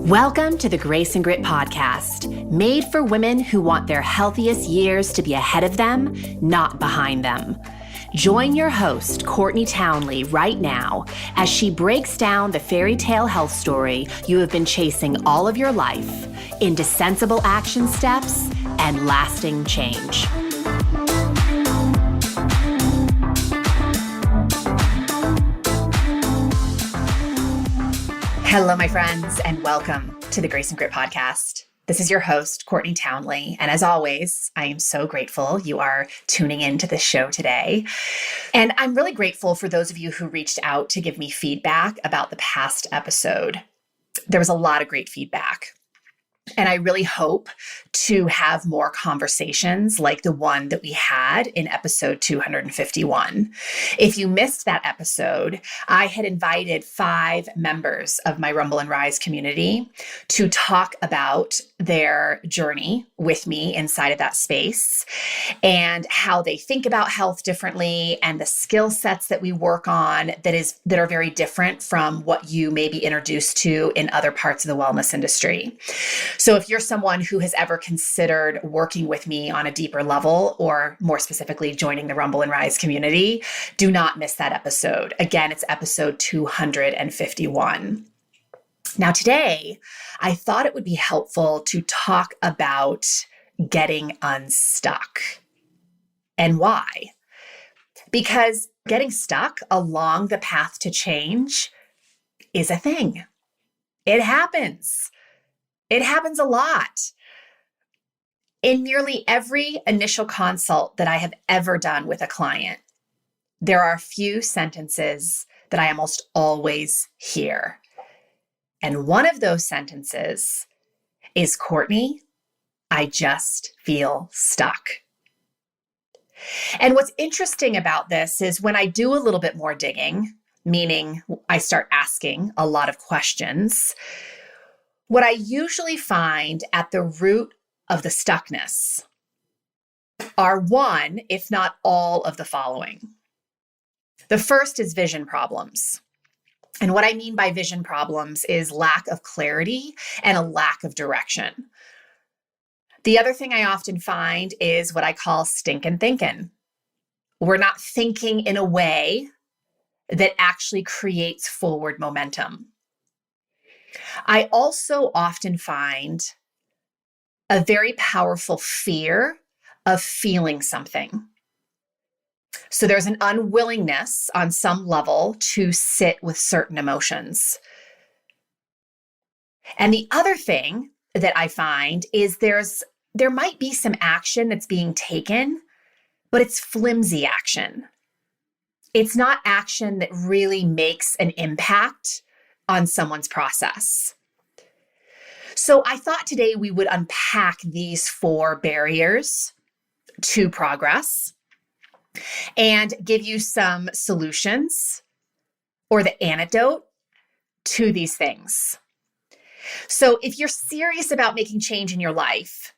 Welcome to the Grace and Grit podcast, made for women who want their healthiest years to be ahead of them, not behind them. Join your host, Courtney Townley, right now as she breaks down the fairy tale health story you have been chasing all of your life into sensible action steps and lasting change. Hello, my friends, and welcome to the Grace and Grit podcast. This is your host, Courtney Townley, and as always, I am so grateful you are tuning into this show today. And I'm really grateful for those of you who reached out to give me feedback about the past episode. There was a lot of great feedback. And I really hope to have more conversations like the one that we had in episode 251. If you missed that episode, I had invited 5 members of my Rumble and Rise community to talk about their journey with me inside of that space and how they think about health differently and the skill sets that we work on that are very different from what you may be introduced to in other parts of the wellness industry. So if you're someone who has ever considered working with me on a deeper level, or more specifically, joining the Rumble and Rise community, do not miss that episode. Again, it's episode 251. Now, today, I thought it would be helpful to talk about getting unstuck. And why? Because getting stuck along the path to change is a thing. It happens. It happens a lot. In nearly every initial consult that I have ever done with a client, there are a few sentences that I almost always hear. And one of those sentences is, "Courtney, I just feel stuck." And what's interesting about this is when I do a little bit more digging, meaning I start asking a lot of questions, what I usually find at the root of the stuckness are one, if not all, of the following. The first is vision problems. And what I mean by vision problems is lack of clarity and a lack of direction. The other thing I often find is what I call stinking thinking. We're not thinking in a way that actually creates forward momentum. I also often find a very powerful fear of feeling something. So there's an unwillingness on some level to sit with certain emotions. And the other thing that I find is there might be some action that's being taken, but it's flimsy action. It's not action that really makes an impact on someone's process. So I thought today we would unpack these 4 barriers to progress and give you some solutions or the antidote to these things. So if you're serious about making change in your life,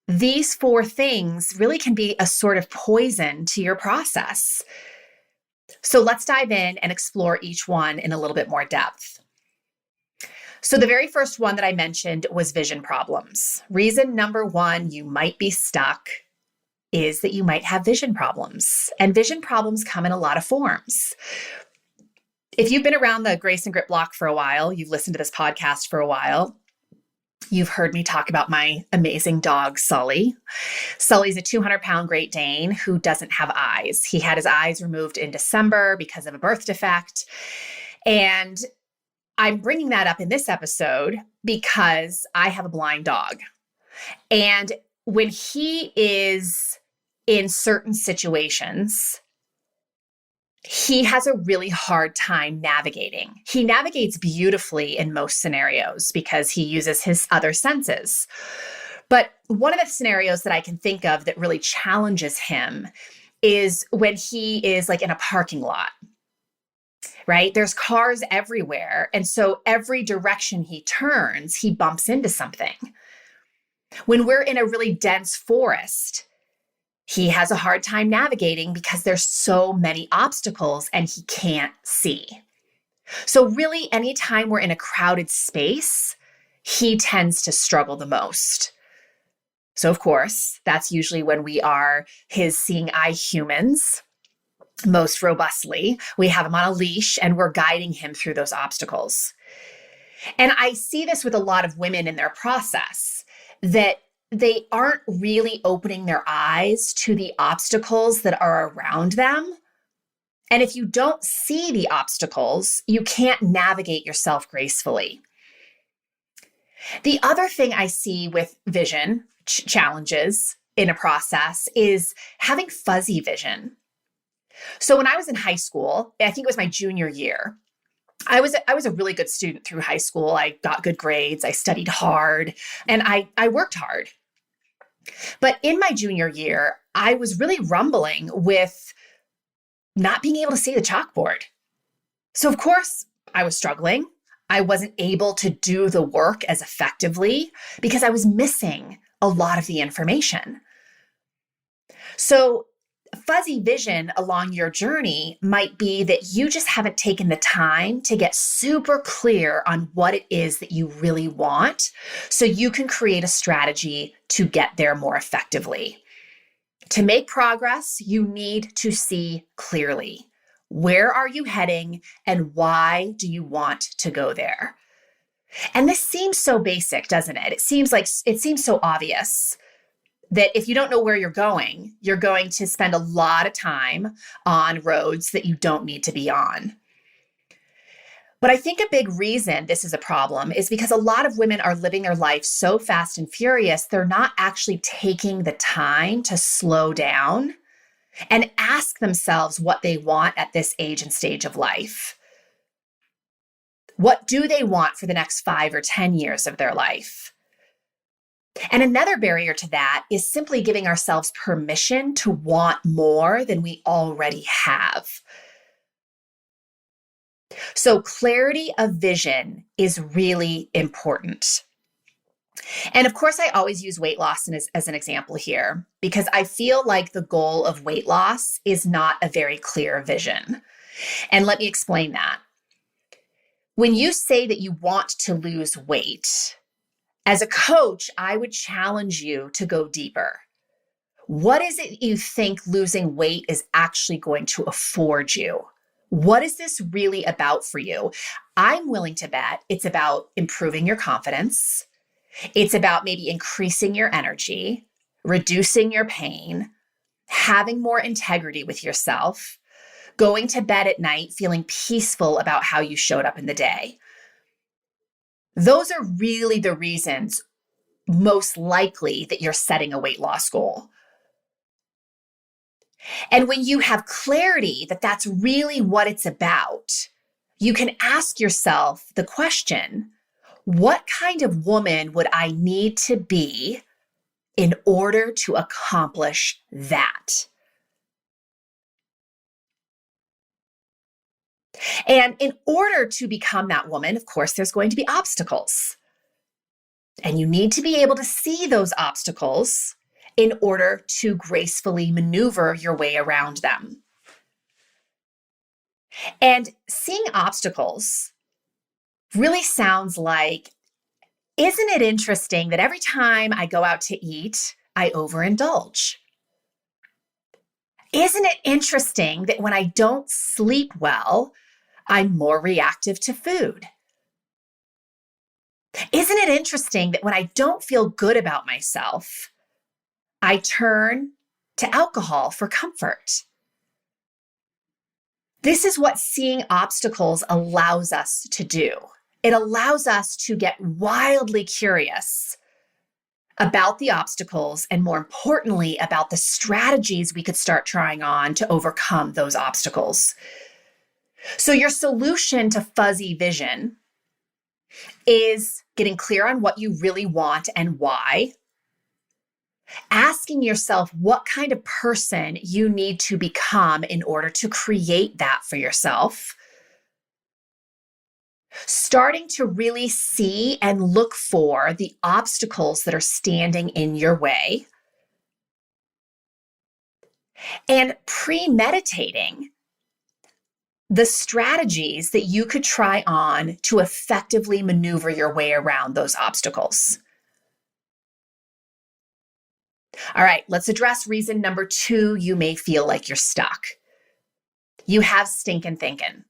these 4 things really can be a sort of poison to your process. So let's dive in and explore each one in a little bit more depth. So the very first one that I mentioned was vision problems. Reason number 1 you might be stuck is that you might have vision problems. And vision problems come in a lot of forms. If you've been around the Grace and Grit block for a while, you've listened to this podcast for a while, you've heard me talk about my amazing dog, Sully. Sully's a 200-pound Great Dane who doesn't have eyes. He had his eyes removed in December because of a birth defect. And I'm bringing that up in this episode because I have a blind dog. And when he is in certain situations, he has a really hard time navigating. He navigates beautifully in most scenarios because he uses his other senses. But one of the scenarios that I can think of that really challenges him is when he is like in a parking lot. Right? There's cars everywhere. And so every direction he turns, he bumps into something. When we're in a really dense forest, he has a hard time navigating because there's so many obstacles and he can't see. So really, anytime we're in a crowded space, he tends to struggle the most. So, of course, that's usually when we are his seeing eye humans most robustly. We have him on a leash and we're guiding him through those obstacles. And I see this with a lot of women in their process, that they aren't really opening their eyes to the obstacles that are around them. And if you don't see the obstacles, you can't navigate yourself gracefully. The other thing I see with vision challenges in a process is having fuzzy vision. So when I was in high school, I think it was my junior year, I was a really good student through high school. I got good grades, I studied hard, and I worked hard. But in my junior year, I was really rumbling with not being able to see the chalkboard. So of course, I was struggling. I wasn't able to do the work as effectively because I was missing a lot of the information. So fuzzy vision along your journey might be that you just haven't taken the time to get super clear on what it is that you really want, so you can create a strategy to get there more effectively. To make progress, you need to see clearly. Where are you heading and why do you want to go there? And this seems so basic, doesn't it? It seems so obvious that if you don't know where you're going to spend a lot of time on roads that you don't need to be on. But I think a big reason this is a problem is because a lot of women are living their life so fast and furious, they're not actually taking the time to slow down and ask themselves what they want at this age and stage of life. What do they want for the next 5 or 10 years of their life? And another barrier to that is simply giving ourselves permission to want more than we already have. So clarity of vision is really important. And of course, I always use weight loss as an example here, because I feel like the goal of weight loss is not a very clear vision. And let me explain that. When you say that you want to lose weight, as a coach, I would challenge you to go deeper. What is it you think losing weight is actually going to afford you? What is this really about for you? I'm willing to bet it's about improving your confidence. It's about maybe increasing your energy, reducing your pain, having more integrity with yourself, going to bed at night feeling peaceful about how you showed up in the day. Those are really the reasons most likely that you're setting a weight loss goal. And when you have clarity that that's really what it's about, you can ask yourself the question, what kind of woman would I need to be in order to accomplish that? And in order to become that woman, of course, there's going to be obstacles. And you need to be able to see those obstacles in order to gracefully maneuver your way around them. And seeing obstacles really sounds like, isn't it interesting that every time I go out to eat, I overindulge? Isn't it interesting that when I don't sleep well, I'm more reactive to food? Isn't it interesting that when I don't feel good about myself, I turn to alcohol for comfort? This is what seeing obstacles allows us to do. It allows us to get wildly curious about the obstacles and, more importantly, about the strategies we could start trying on to overcome those obstacles. So your solution to fuzzy vision is getting clear on what you really want and why. Asking yourself what kind of person you need to become in order to create that for yourself. Starting to really see and look for the obstacles that are standing in your way. And premeditating the strategies that you could try on to effectively maneuver your way around those obstacles. All right, let's address reason number 2 you may feel like you're stuck. You have stinking thinking.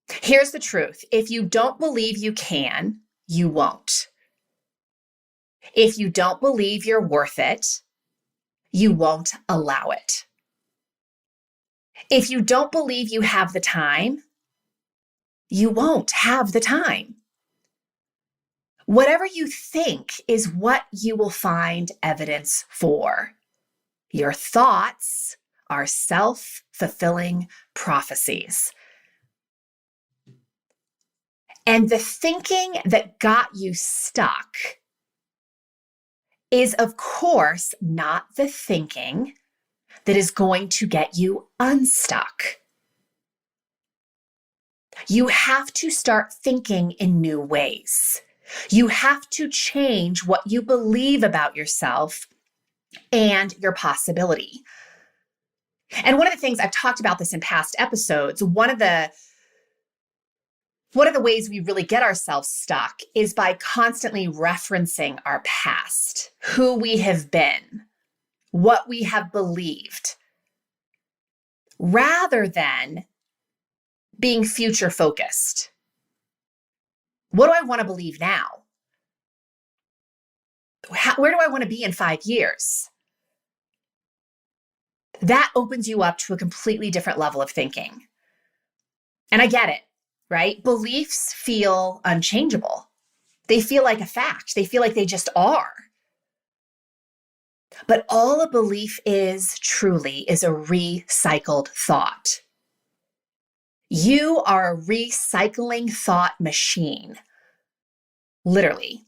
Here's the truth. If you don't believe you can, you won't. If you don't believe you're worth it, you won't allow it. If you don't believe you have the time, you won't have the time. Whatever you think is what you will find evidence for. Your thoughts are self-fulfilling prophecies. And the thinking that got you stuck is, of course, not the thinking that is going to get you unstuck. You have to start thinking in new ways. You have to change what you believe about yourself and your possibility. And one of the things I've talked about this in past episodes, one of the ways we really get ourselves stuck is by constantly referencing our past, who we have been, what we have believed, rather than being future focused. What do I want to believe now? Where do I want to be in 5 years? That opens you up to a completely different level of thinking. And I get it, right? Beliefs feel unchangeable. They feel like a fact. They feel like they just are. But all a belief is truly is a recycled thought. You are a recycling thought machine. Literally.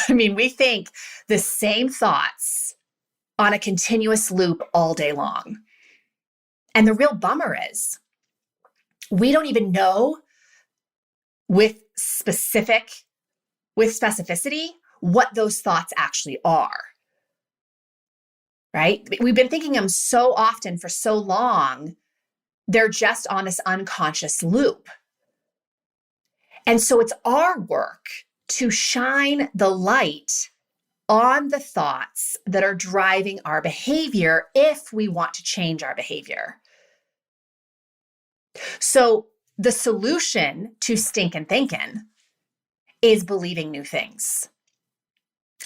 I mean, we think the same thoughts on a continuous loop all day long. And the real bummer is we don't even know with specificity what those thoughts actually are. Right? We've been thinking them so often for so long, they're just on this unconscious loop. And so it's our work to shine the light on the thoughts that are driving our behavior if we want to change our behavior. So the solution to stinking thinking is believing new things,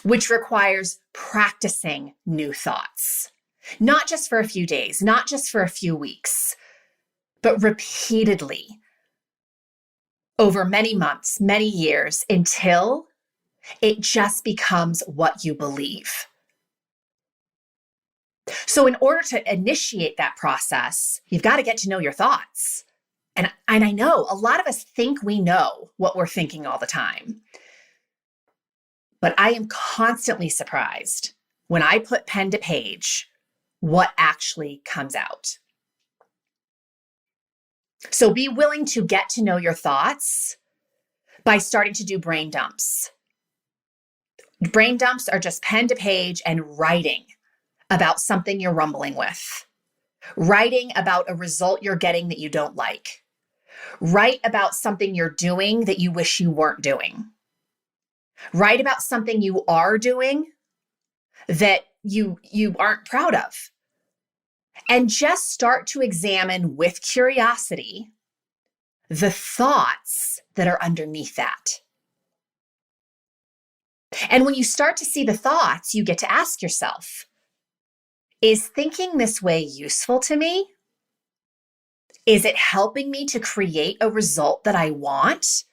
which requires practicing new thoughts, not just for a few days, not just for a few weeks, but repeatedly over many months, many years, until it just becomes what you believe. So in order to initiate that process, you've got to get to know your thoughts. And I know a lot of us think we know what we're thinking all the time. But I am constantly surprised when I put pen to page what actually comes out. So be willing to get to know your thoughts by starting to do brain dumps. Brain dumps are just pen to page and writing about something you're rumbling with. Writing about a result you're getting that you don't like. Write about something you're doing that you wish you weren't doing. Write about something you are doing that you aren't proud of. And just start to examine with curiosity the thoughts that are underneath that. And when you start to see the thoughts, you get to ask yourself, is thinking this way useful to me? Is it helping me to create a result that I want?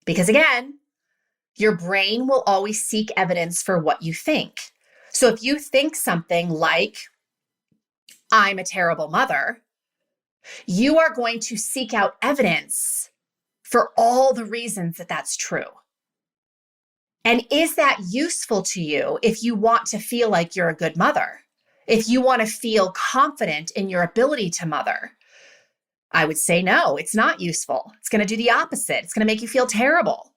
Because again, your brain will always seek evidence for what you think. So if you think something like, I'm a terrible mother, you are going to seek out evidence for all the reasons that that's true. And is that useful to you if you want to feel like you're a good mother? If you want to feel confident in your ability to mother? I would say no, it's not useful. It's going to do the opposite. It's going to make you feel terrible.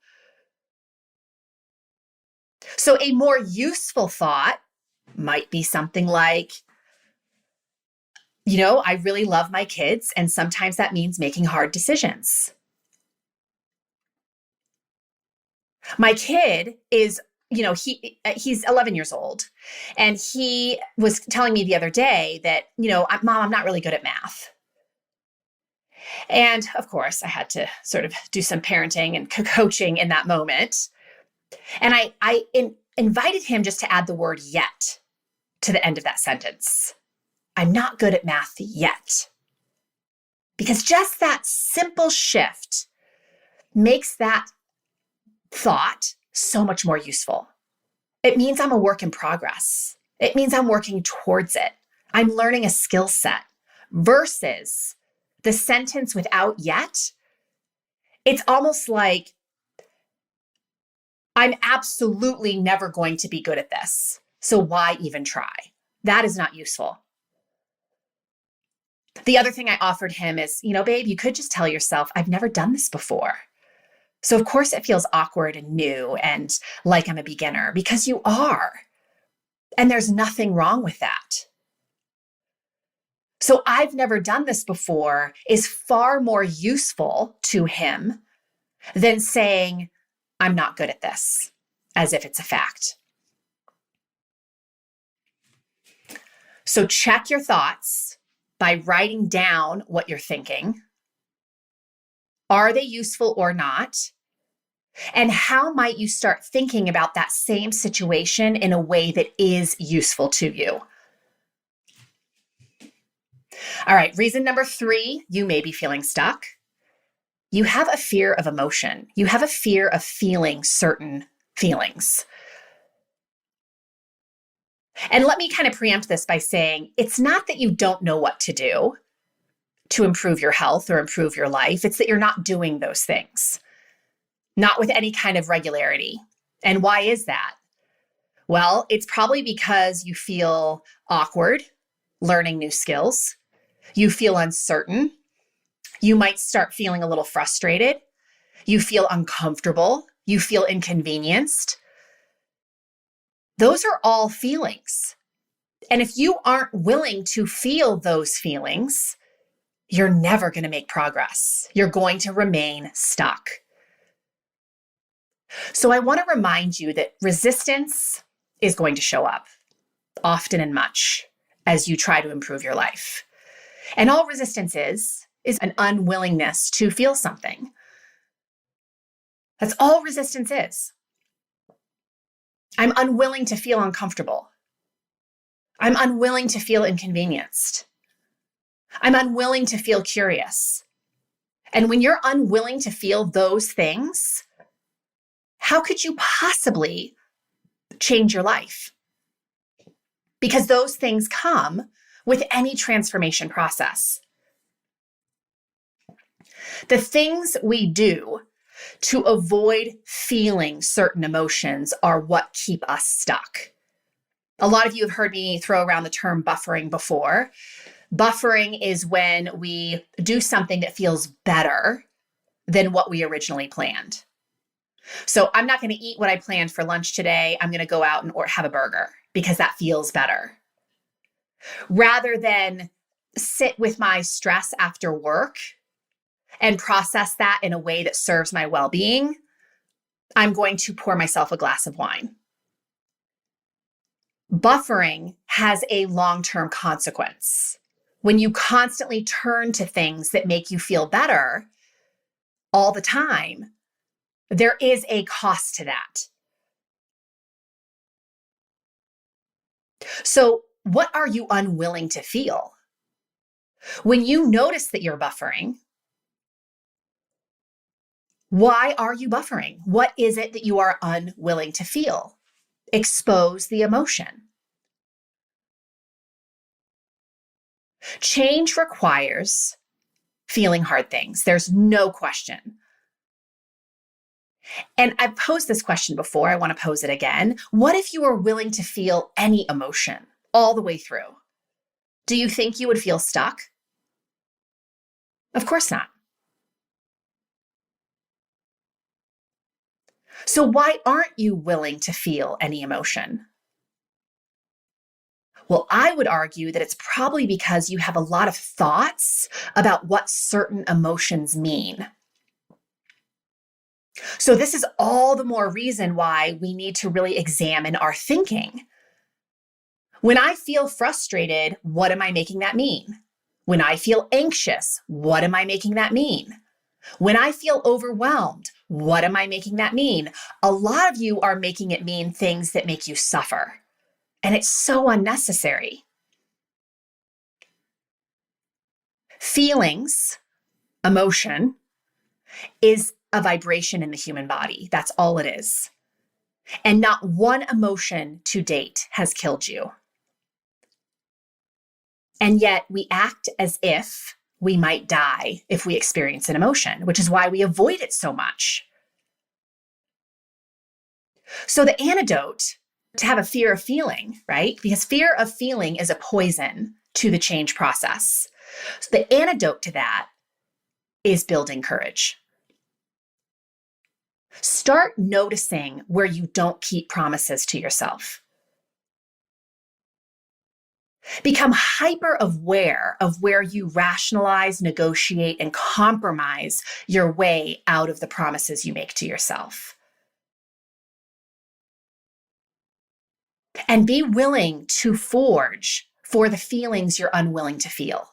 So a more useful thought might be something like, I really love my kids, and sometimes that means making hard decisions. My kid is, he's 11 years old, and he was telling me the other day that, Mom, I'm not really good at math. And of course, I had to sort of do some parenting and coaching in that moment. And I invited him just to add the word yet to the end of that sentence. I'm not good at math yet. Because just that simple shift makes that thought so much more useful. It means I'm a work in progress. It means I'm working towards it. I'm learning a skill set versus the sentence without yet. It's almost like I'm absolutely never going to be good at this. So why even try? That is not useful. The other thing I offered him is, babe, you could just tell yourself, I've never done this before. So of course it feels awkward and new and like I'm a beginner, because you are. And there's nothing wrong with that. So I've never done this before is far more useful to him than saying, I'm not good at this, as if it's a fact. So check your thoughts by writing down what you're thinking. Are they useful or not? And how might you start thinking about that same situation in a way that is useful to you? All right, reason number 3, you may be feeling stuck. You have a fear of emotion. You have a fear of feeling certain feelings. And let me kind of preempt this by saying it's not that you don't know what to do to improve your health or improve your life. It's that you're not doing those things, not with any kind of regularity. And why is that? Well, it's probably because you feel awkward learning new skills. You feel uncertain. You might start feeling a little frustrated. You feel uncomfortable. You feel inconvenienced. Those are all feelings. And if you aren't willing to feel those feelings, you're never going to make progress. You're going to remain stuck. So I want to remind you that resistance is going to show up often and much as you try to improve your life. And all resistance is an unwillingness to feel something. That's all resistance is. I'm unwilling to feel uncomfortable. I'm unwilling to feel inconvenienced. I'm unwilling to feel curious. And when you're unwilling to feel those things, how could you possibly change your life? Because those things come with any transformation process. The things we do to avoid feeling certain emotions are what keep us stuck. A lot of you have heard me throw around the term buffering before. Buffering is when we do something that feels better than what we originally planned. So I'm not going to eat what I planned for lunch today. I'm going to go out and have a burger because that feels better. Rather than sit with my stress after work and process that in a way that serves my well-being, I'm going to pour myself a glass of wine. Buffering has a long-term consequence. When you constantly turn to things that make you feel better all the time, there is a cost to that. So, what are you unwilling to feel? When you notice that you're buffering, why are you buffering? What is it that you are unwilling to feel? Expose the emotion. Change requires feeling hard things. There's no question. And I've posed this question before. I want to pose it again. What if you were willing to feel any emotion all the way through? Do you think you would feel stuck? Of course not. So why aren't you willing to feel any emotion? Well, I would argue that it's probably because you have a lot of thoughts about what certain emotions mean. So this is all the more reason why we need to really examine our thinking. When I feel frustrated, what am I making that mean? When I feel anxious, what am I making that mean? When I feel overwhelmed, what am I making that mean? A lot of you are making it mean things that make you suffer. And it's so unnecessary. Feelings, emotion, is a vibration in the human body. That's all it is. And not one emotion to date has killed you. And yet we act as if we might die if we experience an emotion, which is why we avoid it so much. So the antidote to have a fear of feeling, right? Because fear of feeling is a poison to the change process. So the antidote to that is building courage. Start noticing where you don't keep promises to yourself. Become hyper aware of where you rationalize, negotiate, and compromise your way out of the promises you make to yourself. And be willing to forge for the feelings you're unwilling to feel.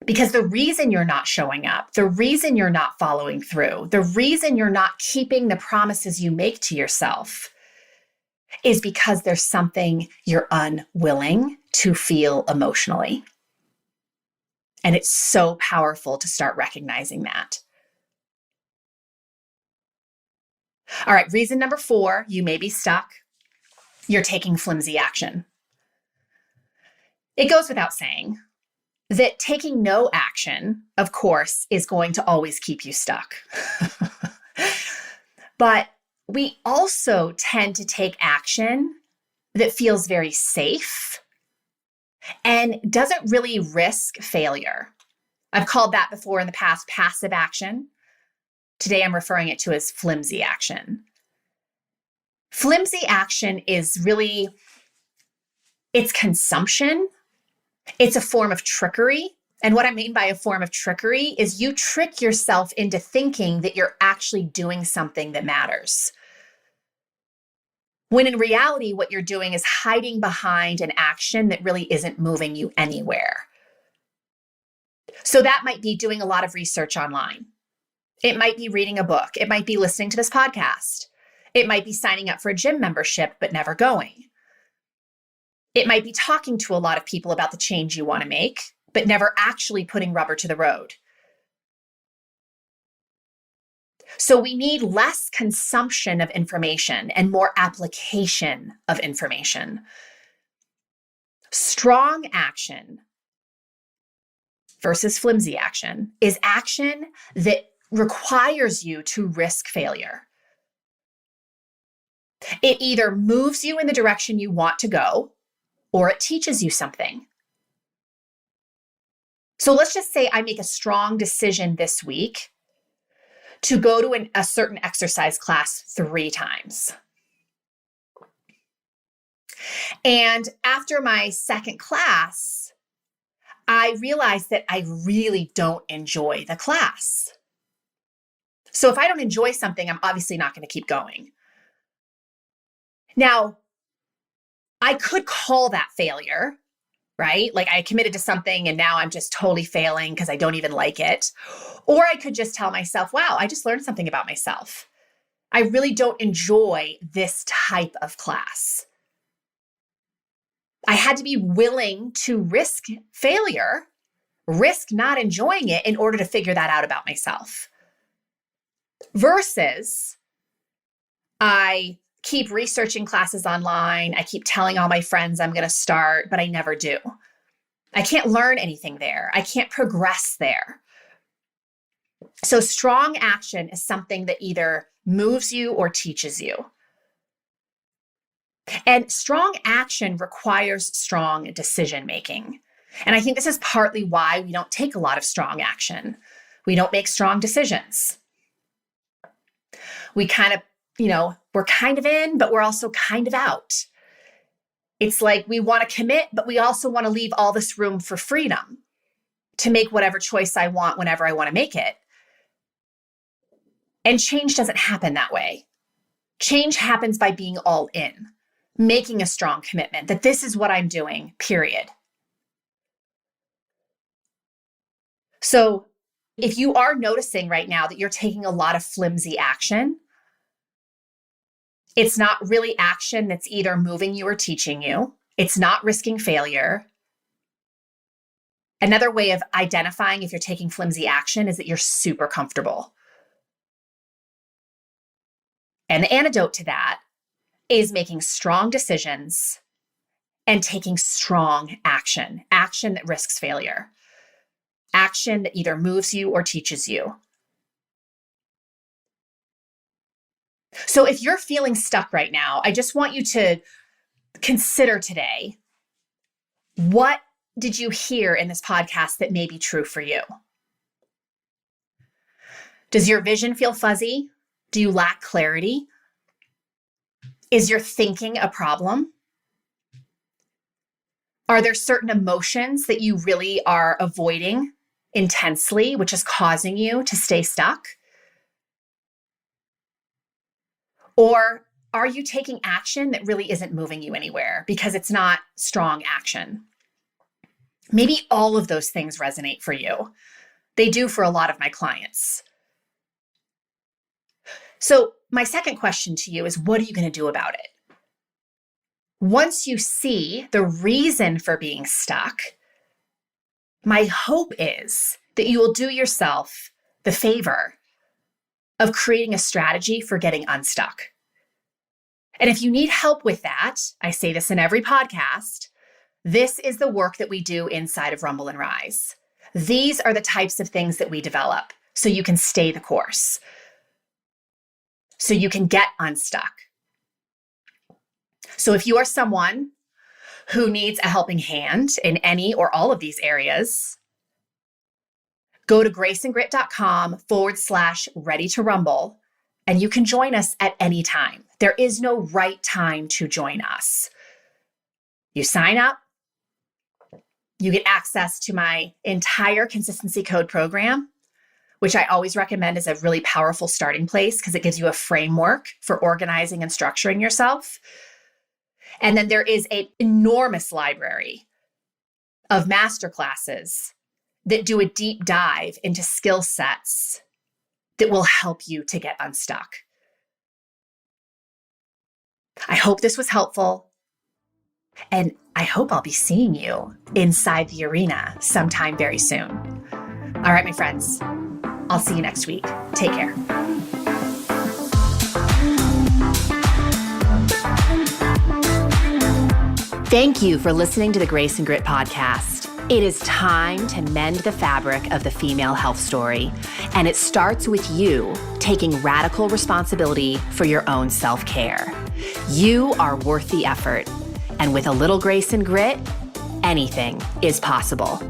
Because the reason you're not showing up, the reason you're not following through, the reason you're not keeping the promises you make to yourself is because there's something you're unwilling to feel emotionally. And it's so powerful to start recognizing that. All right, reason number 4, you may be stuck. You're taking flimsy action. It goes without saying that taking no action, of course, is going to always keep you stuck. But we also tend to take action that feels very safe and doesn't really risk failure. I've called that before in the past passive action. Today I'm referring it to as flimsy action. Flimsy action is really, it's consumption. It's a form of trickery. And what I mean by a form of trickery is you trick yourself into thinking that you're actually doing something that matters. When in reality, what you're doing is hiding behind an action that really isn't moving you anywhere. So that might be doing a lot of research online. It might be reading a book. It might be listening to this podcast. It might be signing up for a gym membership, but never going. It might be talking to a lot of people about the change you want to make, but never actually putting rubber to the road. So we need less consumption of information and more application of information. Strong action versus flimsy action is action that requires you to risk failure. It either moves you in the direction you want to go, or it teaches you something. So let's just say I make a strong decision this week to go to a certain exercise class 3 times. And after my second class, I realized that I really don't enjoy the class. So if I don't enjoy something, I'm obviously not going to keep going. Now, I could call that failure, right? Like I committed to something and now I'm just totally failing because I don't even like it. Or I could just tell myself, wow, I just learned something about myself. I really don't enjoy this type of class. I had to be willing to risk failure, risk not enjoying it in order to figure that out about myself. Versus I keep researching classes online. I keep telling all my friends I'm going to start, but I never do. I can't learn anything there. I can't progress there. So strong action is something that either moves you or teaches you. And strong action requires strong decision making. And I think this is partly why we don't take a lot of strong action. We don't make strong decisions. We kind of, we're kind of in, but we're also kind of out. It's like we want to commit, but we also want to leave all this room for freedom to make whatever choice I want whenever I want to make it. And change doesn't happen that way. Change happens by being all in, making a strong commitment that this is what I'm doing, period. So if you are noticing right now that you're taking a lot of flimsy action, it's not really action that's either moving you or teaching you. It's not risking failure. Another way of identifying if you're taking flimsy action is that you're super comfortable. And the antidote to that is making strong decisions and taking strong action, action that risks failure, action that either moves you or teaches you. So if you're feeling stuck right now, I just want you to consider today, what did you hear in this podcast that may be true for you? Does your vision feel fuzzy? Do you lack clarity? Is your thinking a problem? Are there certain emotions that you really are avoiding intensely, which is causing you to stay stuck? Or are you taking action that really isn't moving you anywhere because it's not strong action? Maybe all of those things resonate for you. They do for a lot of my clients. So my second question to you is, what are you going to do about it? Once you see the reason for being stuck, my hope is that you will do yourself the favor of creating a strategy for getting unstuck. And if you need help with that, I say this in every podcast, this is the work that we do inside of Rumble and Rise. These are the types of things that we develop so you can stay the course, so you can get unstuck. So if you are someone who needs a helping hand in any or all of these areas, go to graceandgrit.com/ready to rumble, and you can join us at any time. There is no right time to join us. You sign up, you get access to my entire consistency code program, which I always recommend as a really powerful starting place because it gives you a framework for organizing and structuring yourself. And then there is an enormous library of masterclasses that do a deep dive into skill sets that will help you to get unstuck. I hope this was helpful, and I hope I'll be seeing you inside the arena sometime very soon. All right, my friends, I'll see you next week. Take care. Thank you for listening to the Grace and Grit podcast. It is time to mend the fabric of the female health story, and it starts with you taking radical responsibility for your own self-care. You are worth the effort, and with a little grace and grit, anything is possible.